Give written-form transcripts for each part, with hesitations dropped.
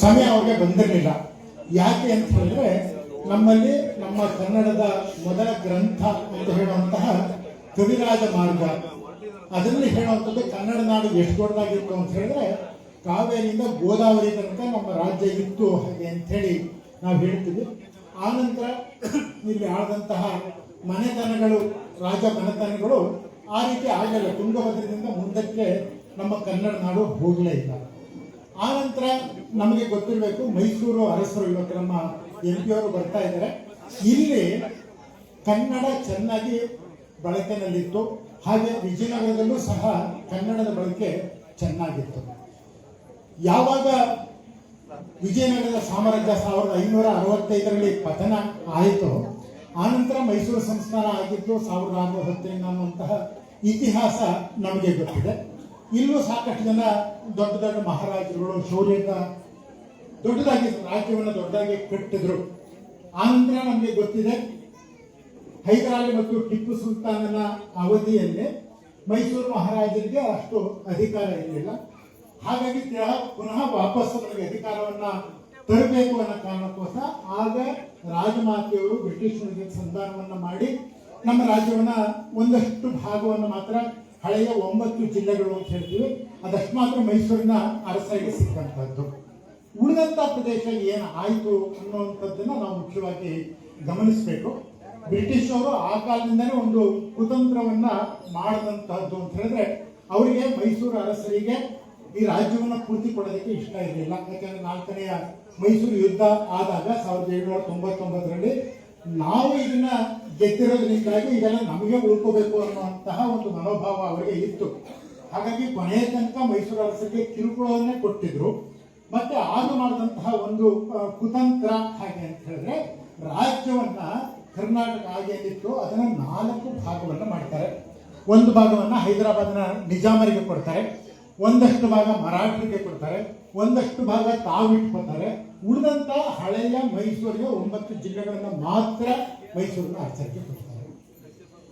ಸಮಯ ಅವ್ರಿಗೆ ಬಂದಿರಲಿಲ್ಲ. ಯಾಕೆ ಅಂತ ಹೇಳಿದ್ರೆ ನಮ್ಮಲ್ಲಿ ನಮ್ಮ ಕನ್ನಡದ ಮೊದಲ ಗ್ರಂಥ ಅಂತ ಹೇಳುವಂತಹ ಕವಿರಾಜ ಮಾರ್ಗ, ಅದರಲ್ಲಿ ಹೇಳುವಂಥದ್ದು ಕನ್ನಡ ನಾಡು ಎಷ್ಟು ದೊಡ್ಡದಾಗಿತ್ತು ಅಂತ ಹೇಳಿದ್ರೆ ಕಾವೇರಿಯಿಂದ ಗೋದಾವರಿ ತನಕ ನಮ್ಮ ರಾಜ್ಯ ಇತ್ತು ಹಾಗೆ ಅಂತ ಹೇಳಿ ನಾವು ಹೇಳ್ತೀವಿ. ಆನಂತರ ಇಲ್ಲಿ ಆಳದಂತಹ ಮನೆತನಗಳು, ರಾಜ ಮನೆತನಗಳು ಆ ರೀತಿ ಆಗಲ್ಲ. ತುಂಗಭದ್ರದಿಂದ ಮುಂದಕ್ಕೆ ನಮ್ಮ ಕನ್ನಡ ನಾಡು ಹೋಗಲೇ ಇಲ್ಲ. ಆನಂತರ ನಮಗೆ ಗೊತ್ತಿರಬೇಕು, ಮೈಸೂರು ಅರಸರು, ಇವತ್ತು ನಮ್ಮ MP ಅವರು ಬರ್ತಾ ಇದ್ದಾರೆ. ಇಲ್ಲಿ ಕನ್ನಡ ಚೆನ್ನಾಗಿ ಬಳಕೆಯಲ್ಲಿತ್ತು. ಹಾಗೆ ವಿಜಯನಗರದಲ್ಲೂ ಸಹ ಕನ್ನಡದ ಬಳಕೆ ಚೆನ್ನಾಗಿತ್ತು. ಯಾವಾಗ ವಿಜಯನಗರದ ಸಾಮ್ರಾಜ್ಯ 1565ರಲ್ಲಿ ಪತನ ಆಯಿತು, ಆನಂತರ ಮೈಸೂರು ಸಂಸ್ಥಾನ ಆಗಿದ್ದು 1610 ಅನ್ನುವಂತಹ ಇತಿಹಾಸ ನಮಗೆ ಗೊತ್ತಿದೆ. ಇಲ್ಲೂ ಸಾಕಷ್ಟು ಜನ ದೊಡ್ಡ ದೊಡ್ಡ ಮಹಾರಾಜರುಗಳು ಶೌರ್ಯದ ದೊಡ್ಡದಾಗಿ ರಾಜ್ಯವನ್ನು ದೊಡ್ಡದಾಗಿ ಕಟ್ಟಿದ್ರು. ಆನಂತರ ನಮಗೆ ಗೊತ್ತಿದೆ, ಹೈದರಾಲಿ ಮತ್ತು ಟಿಪ್ಪು ಸುಲ್ತಾನನ ಅವಧಿಯಲ್ಲಿ ಮೈಸೂರು ಮಹಾರಾಜರಿಗೆ ಅಷ್ಟು ಅಧಿಕಾರ ಇರಲಿಲ್ಲ. ಹಾಗಾಗಿ ಪುನಃ ವಾಪಸ್ ನಮಗೆ ಅಧಿಕಾರವನ್ನ ತರಬೇಕು ಅನ್ನೋ ಕಾರಣಕ್ಕೋಸ್ಕರ ಆಗ ರಾಜಮಾತೆಯವರು ಬ್ರಿಟಿಷರಿಗೆ ಸಂಧಾನವನ್ನ ಮಾಡಿ ನಮ್ಮ ರಾಜ್ಯವನ್ನ ಒಂದಷ್ಟು ಭಾಗವನ್ನು ಮಾತ್ರ, ಹಳೆಯ 9 ಜಿಲ್ಲೆಗಳು ಅಂತ ಹೇಳ್ತೀವಿ, ಅದಷ್ಟು ಮಾತ್ರ ಮೈಸೂರಿನ ಅರಸರಿಗೆ ಸಿಕ್ಕಂಥದ್ದು. ಉಳಿದಂಥ ಪ್ರದೇಶ ಏನು ಆಯಿತು ಅನ್ನುವಂಥದ್ದನ್ನು ನಾವು ಮುಖ್ಯವಾಗಿ ಗಮನಿಸಬೇಕು. ಬ್ರಿಟಿಷ್ ಅವರು ಆ ಕಾಲದಿಂದನೇ ಒಂದು ಕುತಂತ್ರವನ್ನ ಮಾಡಿದಂತಹದ್ದು ಅಂತ ಹೇಳಿದ್ರೆ, ಅವರಿಗೆ ಮೈಸೂರು ಅರಸರಿಗೆ ಈ ರಾಜ್ಯವನ್ನು ಪೂರ್ತಿ ಕೊಡೋದಕ್ಕೆ ಇಷ್ಟ ಇರಲಿಲ್ಲ. ಯಾಕಂದ್ರೆ 4ನೇ ಮೈಸೂರು ಯುದ್ಧ ಆದಾಗ 1799ರಲ್ಲಿ ನಾವು ಇದನ್ನ ಗೆದ್ದಿರೋದ್ರಿಂದಾಗಿ ಇದೆಲ್ಲ ನಮಗೆ ಉಳ್ಕೋಬೇಕು ಅನ್ನುವಂತಹ ಒಂದು ಮನೋಭಾವ ಅವರಿಗೆ ಇತ್ತು. ಹಾಗಾಗಿ ಕೊನೆಯ ತನಕ ಮೈಸೂರು ಅರಸರಿಗೆ ಕಿರುಕುಳವನ್ನೇ ಕೊಟ್ಟಿದ್ರು. ಮತ್ತೆ ಆಗ ಮಾಡಿದಂತಹ ಒಂದು ಕುತಂತ್ರ ಹಾಗೆ ಅಂತ ಹೇಳಿದ್ರೆ, ರಾಜ್ಯವನ್ನ ಕರ್ನಾಟಕ ಹಾಗೆ ಏನಿತ್ತು ಅದನ್ನ 4 ಭಾಗವನ್ನ ಮಾಡ್ತಾರೆ. ಒಂದು ಭಾಗವನ್ನ ಹೈದರಾಬಾದ್ನ ನಿಜಾಮರಿಗೆ ಕೊಡ್ತಾರೆ, ಒಂದಷ್ಟು ಭಾಗ ಮರಾಠರಿಗೆ ಕೊಡ್ತಾರೆ, ಒಂದಷ್ಟು ಭಾಗ ತಾವಿಟ್ಕೊತಾರೆ. ಉಳಿದಂತ ಹಳೆಯ ಮೈಸೂರಿಗೆ 9 ಜಿಲ್ಲೆಗಳನ್ನ ಮಾತ್ರ ಮೈಸೂರಿನ ಅರಸರಿಗೆ ಕೊಡ್ತಾರೆ.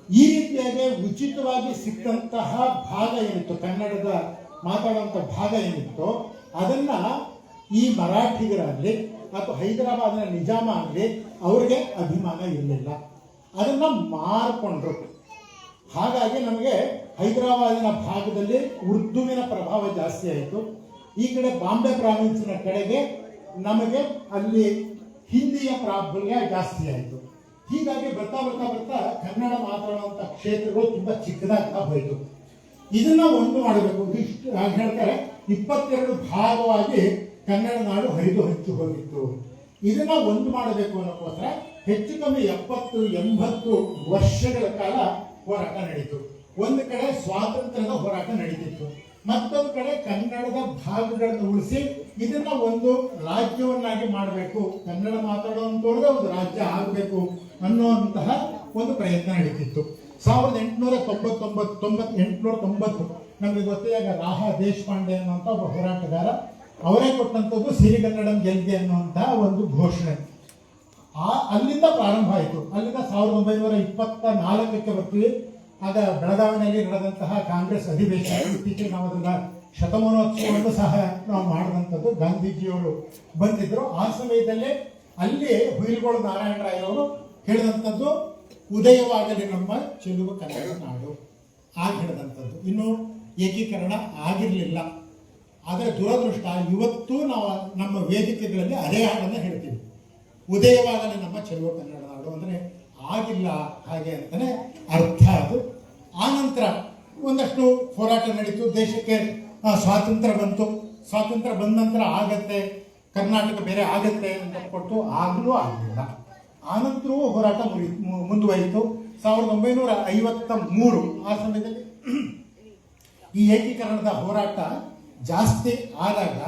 ಈ ರೀತಿಯಾಗಿ ಉಚಿತವಾಗಿ ಸಿಕ್ಕಂತಹ ಭಾಗ ಏನಿತ್ತು, ಕನ್ನಡದ ಮಾತಾಡುವಂಥ ಭಾಗ ಏನಿತ್ತು, ಅದನ್ನ ಈ ಮರಾಠಿಗರಾಗಲಿ ಅಥವಾ ಹೈದರಾಬಾದ್ನ ನಿಜಾಮ ಆಗಲಿ ಅವರಿಗೆ ಅಭಿಮಾನ ಇರಲಿಲ್ಲ, ಅದನ್ನ ಮಾರ್ಕೊಂಡ್ರು. ಹಾಗಾಗಿ ನಮಗೆ ಹೈದರಾಬಾದಿನ ಭಾಗದಲ್ಲಿ ಉರ್ದುವಿನ ಪ್ರಭಾವ ಜಾಸ್ತಿ ಆಯಿತು. ಈ ಕಡೆ ಬಾಂಬೆ ಪ್ರಾವಿನ್ಸಿನ ಕಡೆಗೆ ನಮಗೆ ಅಲ್ಲಿ ಹಿಂದಿಯ ಪ್ರಾಬಲ್ಯ ಜಾಸ್ತಿ ಆಯಿತು. ಹೀಗಾಗಿ ಬರ್ತಾ ಬರ್ತಾ ಬರ್ತಾ ಕನ್ನಡ ಮಾತಾಡುವಂಥ ಕ್ಷೇತ್ರಗಳು ತುಂಬಾ ಚಿಕ್ಕದಾಗ್ತಾ ಹೋಯಿತು. ಇದನ್ನ ಒಂದು ಮಾಡಬೇಕು. ಇಷ್ಟು ಹೇಳ್ತಾರೆ, 22 ಭಾಗವಾಗಿ ಕನ್ನಡ ನಾಡು ಹರಿದು ಹಂಚಿ ಹೋಗಿತ್ತು. ಇದನ್ನ ಒಂದು ಮಾಡಬೇಕು ಅನ್ನೋಕ್ಕೋಸ್ಕರ ಹೆಚ್ಚು ಕಮ್ಮಿ 70-80 ವರ್ಷಗಳ ಕಾಲ ಹೋರಾಟ ನಡೀತು. ಒಂದು ಕಡೆ ಸ್ವಾತಂತ್ರ್ಯದ ಹೋರಾಟ ನಡೀತಿತ್ತು, ಮತ್ತೊಂದು ಕಡೆ ಕನ್ನಡದ ಭಾಗಗಳನ್ನು ಉಳಿಸಿ ಇದನ್ನ ಒಂದು ರಾಜ್ಯವನ್ನಾಗಿ ಮಾಡಬೇಕು, ಕನ್ನಡ ಮಾತಾಡುವಂತವ್ರಿಗೆ ಒಂದು ರಾಜ್ಯ ಆಗಬೇಕು ಅನ್ನುವಂತಹ ಒಂದು ಪ್ರಯತ್ನ ನಡೀತಿತ್ತು. 1890 ನಮಗೆ ಗೊತ್ತಾಗ ರಾಹ ದೇಶಪಾಂಡೆ ಅನ್ನುವಂಥ ಒಬ್ಬ ಹೋರಾಟಗಾರ, ಅವರೇ ಕೊಟ್ಟಂಥದ್ದು ಸಿರಿಗನ್ನಡಂ ಗೆಲ್ಗೆ ಅನ್ನುವಂತಹ ಒಂದು ಘೋಷಣೆ. ಅಲ್ಲಿಂದ ಪ್ರಾರಂಭ ಆಯಿತು. ಅಲ್ಲಿಂದ 1924ಕ್ಕೆ ಬರ್ತೀವಿ. ಆಗ ಬೆಳಗಾವಿನಲ್ಲಿ ನಡೆದಂತಹ ಕಾಂಗ್ರೆಸ್ ಅಧಿವೇಶನ, ಇತ್ತೀಚೆಗೆ ನಾವು ಅದನ್ನ ಶತಮಾನೋತ್ಸವವನ್ನು ಸಹ ನಾವು ಮಾಡಿದಂಥದ್ದು. ಗಾಂಧೀಜಿಯವರು ಬಂದಿದ್ರು. ಆ ಸಮಯದಲ್ಲೇ ಅಲ್ಲಿ ಹುಯಿಲಗೋಳು ನಾರಾಯಣರಾಯರವರು ಹೇಳಿದಂಥದ್ದು, ಉದಯವಾಗಲಿ ನಮ್ಮ ಚೆಲುವ ಕನ್ನಡ ನಾಡು ಆಗ ಹೇಳಿದಂಥದ್ದು. ಇನ್ನು ಏಕೀಕರಣ ಆಗಿರಲಿಲ್ಲ. ಆದರೆ ದುರದೃಷ್ಟ ಇವತ್ತು ನಾವು ನಮ್ಮ ವೇದಿಕೆಗಳಲ್ಲಿ ಅದೇ ಹಾಡನ್ನು ಹೇಳ್ತೀವಿ, ಉದಯವಾಗಲಿ ನಮ್ಮ ಚೆಲುವ ಕನ್ನಡ ನಾಡು ಅಂದರೆ ಆಗಿಲ್ಲ ಹಾಗೆ ಅಂತಾನೆ ಅರ್ಥ ಅದು. ಆನಂತರ ಒಂದಷ್ಟು ಹೋರಾಟ ನಡೀತು, ದೇಶಕ್ಕೆ ಸ್ವಾತಂತ್ರ್ಯ ಬಂತು. ಸ್ವಾತಂತ್ರ್ಯ ಬಂದ ನಂತರ ಆಗತ್ತೆ, ಕರ್ನಾಟಕ ಬೇರೆ ಆಗತ್ತೆ ಅಂತ ಕೊಟ್ಟು ಆಗಲೂ ಆಗಲಿಲ್ಲ. ಆನಂತರವೂ ಹೋರಾಟ ಮುಂದುವರಿತು. 1953 ಆ ಸಮಯದಲ್ಲಿ ಈ ಏಕೀಕರಣದ ಹೋರಾಟ ಜಾಸ್ತಿ ಆದಾಗ